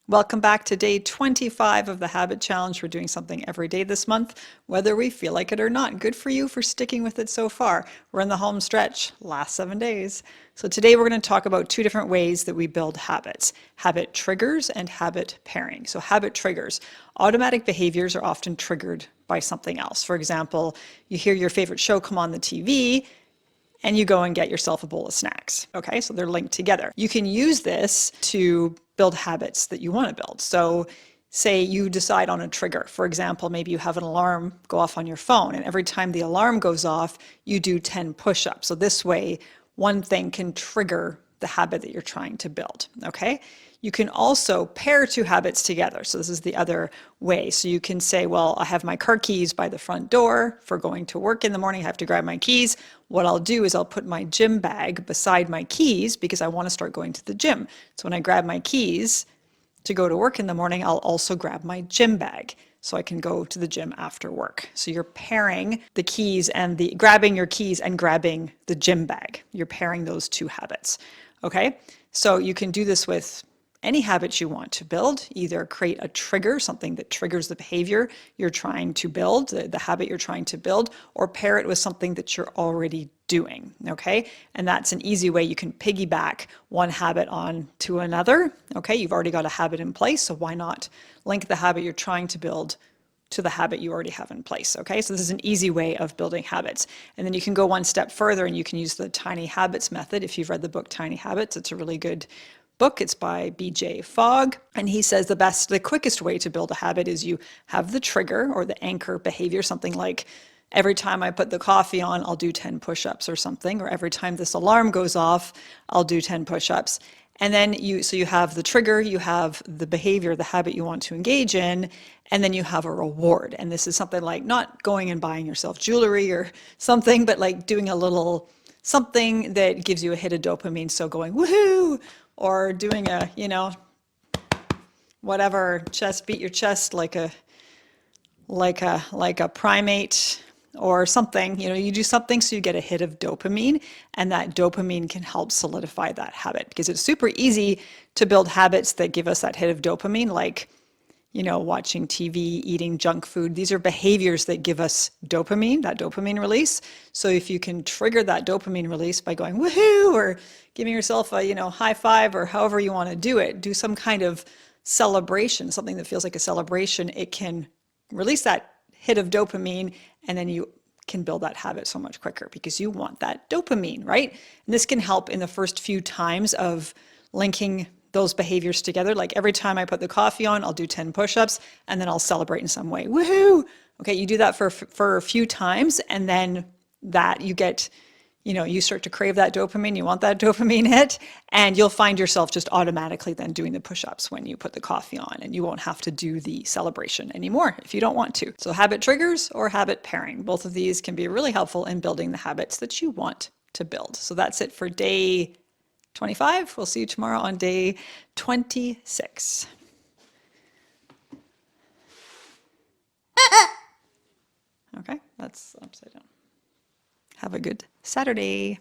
Welcome back to day 25 of the Habit Challenge. We're doing something every day this month, whether we feel like it or not. Good for you for sticking with it so far. We're in the home stretch, last 7 days. So today we're going to talk about 2 different ways that we build habits: habit triggers and habit pairing. So habit triggers. Automatic behaviors are often triggered by something else. For example, you hear your favorite show come on the TV, and you go and get yourself a bowl of snacks. Okay, so they're linked together. You can use this to build habits that you want to build. So say you decide on a trigger. For example, maybe you have an alarm go off on your phone, and every time the alarm goes off, you do 10 push-ups. So this way, one thing can trigger the habit that you're trying to build, okay? You can also pair 2 habits together. So this is the other way. So you can say, well, I have my car keys by the front door for going to work in the morning. I have to grab my keys. What I'll do is I'll put my gym bag beside my keys because I want to start going to the gym. So when I grab my keys to go to work in the morning, I'll also grab my gym bag so I can go to the gym after work. So you're pairing the keys and grabbing your keys and grabbing the gym bag. You're pairing those 2 habits. Okay? So you can do this with any habit you want to build. Either create a trigger, something that triggers the behavior you're trying to build, the habit you're trying to build, or pair it with something that you're already doing, okay? And that's an easy way you can piggyback one habit on to another, okay? You've already got a habit in place, so why not link the habit you're trying to build to the habit you already have in place, okay? So this is an easy way of building habits. And then you can go one step further and you can use the tiny habits method. If you've read the book Tiny Habits, it's a really good book. It's by BJ Fogg, and he says the quickest way to build a habit is you have the trigger or the anchor behavior, something like every time I put the coffee on, I'll do 10 push-ups or something, or every time this alarm goes off, I'll do 10 push-ups. And then you have the trigger, you have the behavior, the habit you want to engage in, and then you have a reward. And this is something like not going and buying yourself jewelry or something, but like doing a little something that gives you a hit of dopamine. So going, woohoo, or doing a, whatever, beat your chest like a primate or something. You do something so you get a hit of dopamine, and that dopamine can help solidify that habit, because it's super easy to build habits that give us that hit of dopamine, like watching TV, eating junk food. These are behaviors that give us dopamine, that dopamine release. So if you can trigger that dopamine release by going woohoo, or giving yourself a high five, or however you want to do it, do some kind of celebration, something that feels like a celebration, it can release that hit of dopamine, and then you can build that habit so much quicker because you want that dopamine, right? And this can help in the first few times of linking those behaviors together. Like every time I put the coffee on, I'll do 10 push-ups, and then I'll celebrate in some way. Woohoo! Okay, you do that for a few times, and then that you get, you start to crave that dopamine, you want that dopamine hit, and you'll find yourself just automatically then doing the push-ups when you put the coffee on, and you won't have to do the celebration anymore if you don't want to. So habit triggers or habit pairing, both of these can be really helpful in building the habits that you want to build. So that's it for day 25. We'll see you tomorrow on day 26. Okay, that's upside down. Have a good Saturday.